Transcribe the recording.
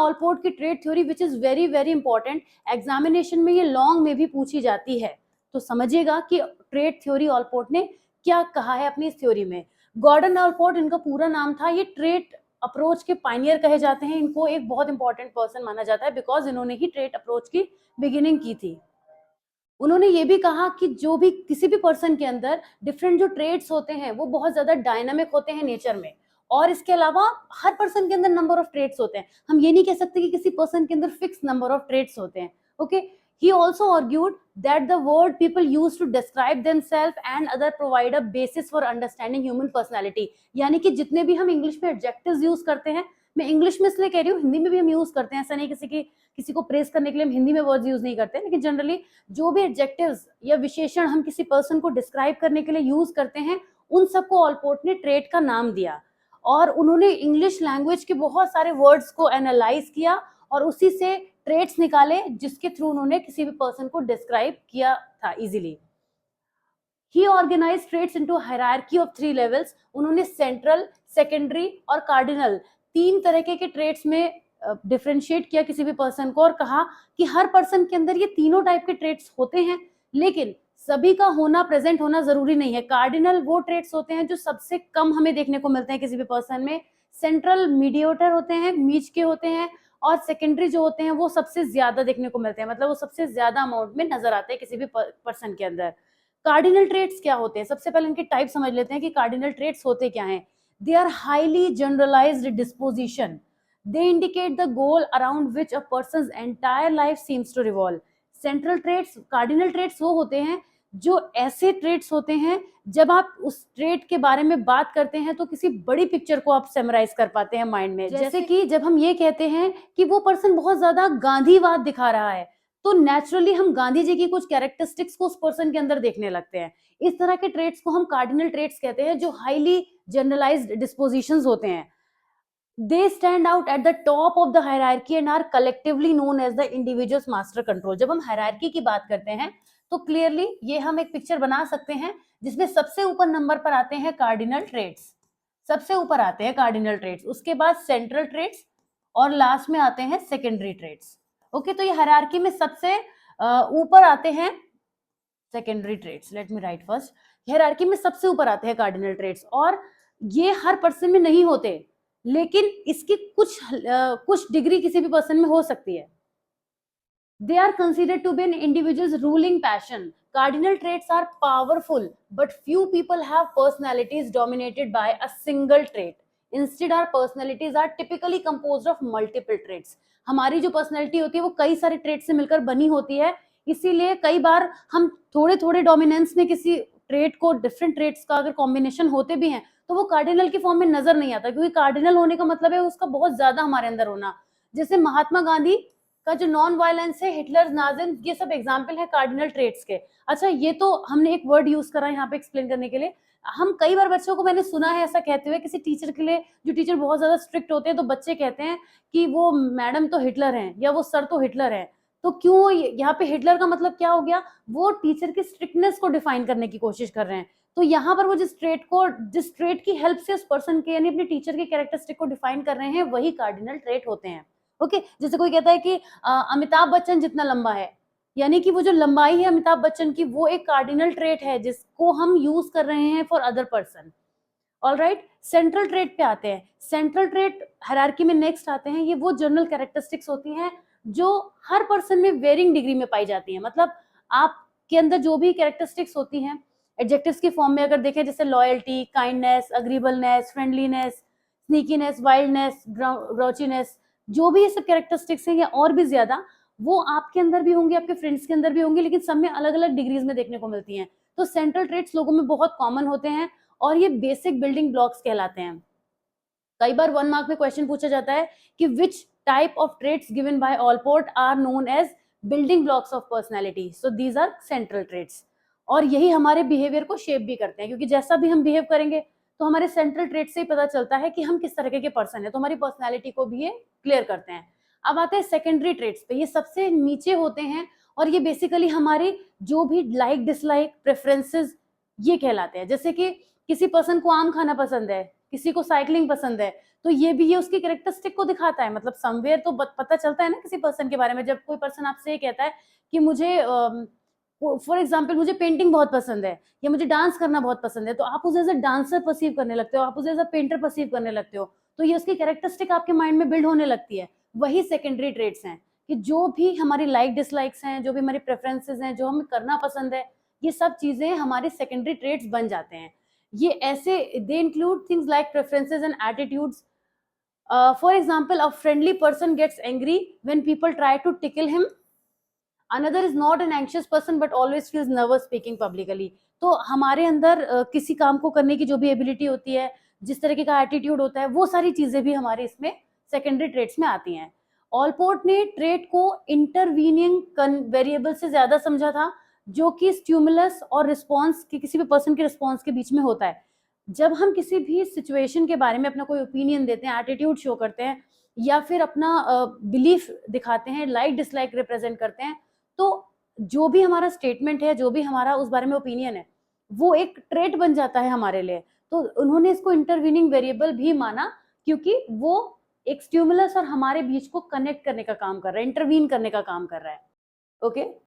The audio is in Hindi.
ऑलपोर्ट की trade theory which is very very important, examination में ये लॉन्ग में भी पूछी जाती है, तो समझिएगा कि ट्रेड थ्योरी ऑलपोर्ट ने क्या कहा है अपनी इस थ्योरी में। गॉर्डन ऑलपोर्ट इनका पूरा नाम था, ये ट्रेड अप्रोच के पायनियर कहे जाते हैं, इनको एक बहुत इंपॉर्टेंट पर्सन माना जाता है बिकॉज इन्होंने ही ट्रेड अप्रोच की बिगिनिंग की थी। उन्होंने ये भी कहा कि जो भी किसी भी पर्सन के अंदर डिफरेंट जो ट्रेड्स होते हैं वो बहुत ज्यादा डायनामिक होते हैं नेचर में, और इसके अलावा हर पर्सन के अंदर नंबर ऑफ ट्रेड्स होते हैं, हम ये नहीं कह सकते कि किसी पर्सन के अंदर फिक्स नंबर ऑफ ट्रेड्स होते हैं। Okay, he also argued that the word people use to describe themselves and other provide a basis for understanding human personality, यानी कि जितने भी हम इंग्लिश में एडजेक्टिव्स यूज करते हैं, मैं इंग्लिश में इसलिए कह रही हूँ, हिंदी में भी हम यूज करते हैं, ऐसा नहीं किसी को प्रेस करने के लिए हम हिंदी में वर्ड्स यूज नहीं करते, लेकिन जनरली जो भी एडजेक्टिव्स या विशेषण हम किसी पर्सन को डिस्क्राइब करने के लिए यूज करते हैं, उन सबको ऑलपोर्ट ने ट्रेड का नाम दिया, और उन्होंने इंग्लिश लैंग्वेज के बहुत सारे वर्ड्स को एनालाइज किया और उसी से ट्रेड्स निकाले जिसके थ्रू उन्होंने किसी भी पर्सन को डिस्क्राइब किया था easily. He organize traits into hierarchy of 3 levels, उन्होंने सेंट्रल, सेकेंडरी और कार्डिनल 3 तरह के ट्रेड्स में डिफरेंशिएट किया किसी भी पर्सन को, और कहा कि हर पर्सन के अंदर ये तीनों टाइप के ट्रेड्स होते हैं, लेकिन सभी का होना, प्रेजेंट होना जरूरी नहीं है। कार्डिनल वो ट्रेड्स होते हैं जो सबसे कम हमें देखने को मिलते हैं किसी भी पर्सन में, सेंट्रल मीडिएटर होते हैं, बीच के होते हैं, और सेकेंडरी जो होते हैं वो सबसे ज्यादा देखने को मिलते हैं, मतलब वो सबसे ज्यादा अमाउंट में नजर आते हैं किसी भी पर्सन के अंदर। कार्डिनल ट्रेड्स क्या होते हैं, सबसे पहले इनके टाइप समझ लेते हैं कि कार्डिनल ट्रेड्स होते क्या हैं। They are highly generalized disposition, they indicate the goal around which a person's entire life seems to revolve. Central traits, cardinal traits वो होते हैं जो ऐसे ट्रेड्स होते हैं जब आप उस ट्रेड के बारे में बात करते हैं तो किसी बड़ी पिक्चर को आप समराइज कर पाते हैं माइंड में। जैसे कि जब हम ये कहते हैं कि वो पर्सन बहुत ज्यादा गांधीवाद दिखा रहा है, तो नेचुरली हम गांधी जी की कुछ कैरेक्टरिस्टिक्स को उस पर्सन के अंदर देखने लगते हैं। इस तरह के ट्रेड्स को हम कार्डिनल ट्रेड्स कहते हैं जो हाईली जनरलाइज्ड डिस्पोजिशंस होते हैं। They stand out at the top of the hierarchy and are collectively known as the individual's master control. जब हम हायरार्की की बात करते हैं तो क्लियरली ये हम एक पिक्चर बना सकते हैं जिसमें सबसे ऊपर नंबर पर आते हैं कार्डिनल ट्रेड्स, सबसे ऊपर आते हैं कार्डिनल ट्रेड्स, उसके बाद सेंट्रल ट्रेड्स और लास्ट में आते हैं सेकेंडरी ट्रेड्स। ओके, तो ये हायरार्की में सबसे ऊपर आते हैं secondary traits. Let me write first, hierarchy में सबसे ऊपर आते हैं कार्डिनल ट्रेड्स, और ये हर पर्सन में नहीं होते, लेकिन इसकी कुछ डिग्री किसी भी पर्सन में हो सकती है। They are considered to be an individual's ruling passion. Cardinal traits are powerful, but few people have personalities dominated by a single trait. Instead, our personalities are typically composed of multiple traits. हमारी जो पर्सनैलिटी होती है वो कई सारे ट्रेट से मिलकर बनी होती है, इसीलिए कई बार हम थोड़े थोड़े डोमिनेंस में किसी ट्रेट को, डिफरेंट ट्रेट्स का अगर कॉम्बिनेशन होते भी हैं तो वो कार्डिनल की फॉर्म में नजर नहीं आता, क्योंकि कार्डिनल होने का मतलब है उसका बहुत ज्यादा हमारे अंदर होना। जैसे महात्मा गांधी का जो नॉन वायलेंस है, हिटलर, नाजिम, ये सब एग्जाम्पल है कार्डिनल ट्रेट्स के। अच्छा, ये तो हमने एक वर्ड यूज करा यहाँ पे एक्सप्लेन करने के लिए। हम कई बार बच्चों को, मैंने सुना है ऐसा कहते हुए किसी टीचर के लिए, जो टीचर बहुत ज्यादा स्ट्रिक्ट होते हैं तो बच्चे कहते हैं कि वो मैडम तो हिटलर हैं या वो सर तो हिटलर है। तो क्यों यहाँ पे हिटलर का मतलब क्या हो गया, वो टीचर की स्ट्रिक्टनेस को डिफाइन करने की कोशिश कर रहे हैं। तो यहाँ पर वो जिस ट्रेट की हेल्प से उस पर्सन के, यानी अपने टीचर के कैरेक्टरिस्टिक को डिफाइन कर रहे हैं, वही कार्डिनल ट्रेट होते हैं। ओके, जैसे कोई कहता है कि अमिताभ बच्चन जितना लंबा है, यानी कि वो जो लंबाई है अमिताभ बच्चन की, वो एक कार्डिनल ट्रेट है जिसको हम यूज कर रहे हैं for other person. Alright, central trait पे आते हैं। सेंट्रल ट्रेट हायरार्की में नेक्स्ट आते हैं। ये वो जनरल कैरेक्टरिस्टिक्स होती हैं जो हर पर्सन में वेरिंग डिग्री में पाई जाती हैं, मतलब आपके अंदर जो भी कैरेक्टरिस्टिक्स होती हैं एडजेक्टिव्स की फॉर्म में अगर देखें, जैसे लॉयल्टी, काइंडनेस, अग्रीबलनेस, फ्रेंडलीनेस, स्नीकीनेस, वाइल्डनेस, ग्राउचीनेस, जो भी ये सब कैरेक्टरिस्टिक्स हैं या और भी ज्यादा, वो आपके अंदर भी होंगे, आपके फ्रेंड्स के अंदर भी होंगे, लेकिन सब में अलग अलग डिग्रीज में देखने को मिलती हैं। तो सेंट्रल ट्रेट्स लोगों में बहुत कॉमन होते हैं और ये बेसिक बिल्डिंग ब्लॉक्स कहलाते हैं। कई बार 1 मार्क में क्वेश्चन पूछा जाता है कि which type of traits given by Allport are known as building blocks of personality, so these are central traits. और यही हमारे बिहेवियर को शेप भी करते हैं, क्योंकि जैसा भी हम बिहेव करेंगे तो हमारे सेंट्रल ट्रेट से ही पता चलता है कि हम किस तरह के पर्सन है, तो हमारी पर्सनैलिटी को भी ये क्लियर करते हैं। अब आते हैं सेकेंडरी ट्रेट्स पे, ये सबसे नीचे होते हैं और ये बेसिकली हमारे जो भी लाइक, डिसलाइक, प्रेफरेंसेस, ये कहलाते हैं। जैसे कि किसी पर्सन को आम खाना पसंद है, किसी को साइकिलिंग पसंद है, तो ये उसकी कैरेक्टरिस्टिक को दिखाता है, मतलब समवेयर तो पता चलता है ना किसी पर्सन के बारे में। जब कोई पर्सन आपसे ये कहता है कि मुझे फॉर एग्जाम्पल मुझे पेंटिंग बहुत पसंद है या मुझे डांस करना बहुत पसंद है, तो आप उसे एज अ डांसर परसीव करने लगते हो, आप उसे एज अ पेंटर परसीव करने लगते हो, तो ये उसकी कैरेक्टरिस्टिक आपके माइंड में बिल्ड होने लगती है। वही सेकेंडरी ट्रेट्स हैं कि जो भी हमारी लाइक डिसलाइक्स हैं, जो भी हमारी प्रेफरेंसेस हैं, जो हमें करना पसंद है, ये सब चीजें हमारी सेकेंडरी ट्रेट्स बन जाते हैं। ये ऐसे they include things like preferences and attitudes. For example, a friendly person gets angry when people try to tickle him. Another is not an anxious person but always feels nervous speaking publicly. तो हमारे अंदर किसी काम को करने की जो भी एबिलिटी होती है, जिस तरीके का एटीट्यूड होता है, वो सारी चीजें भी हमारे इसमें सेकेंडरी ट्रेट्स में आती हैं। ऑलपोर्ट ने ट्रेट को इंटरवीनिंग वेरिएबल से ज्यादा समझा था, जो कि स्टिमुलस और रिस्पॉन्स की, किसी भी पर्सन के रिस्पॉन्स के बीच में होता है। जब हम किसी भी सिचुएशन के बारे में अपना कोई ओपिनियन देते हैं, एटीट्यूड शो करते हैं, या फिर अपना बिलीफ दिखाते हैं, लाइक डिसलाइक रिप्रेजेंट करते हैं, तो जो भी हमारा स्टेटमेंट है, जो भी हमारा उस बारे में ओपिनियन है, वो एक ट्रेट बन जाता है हमारे लिए। तो उन्होंने इसको इंटरवीनिंग वेरिएबल भी माना, क्योंकि वो एक स्टिमुलस और हमारे बीच को कनेक्ट करने का काम कर रहा है, इंटरवीन करने का काम कर रहा है। ओके।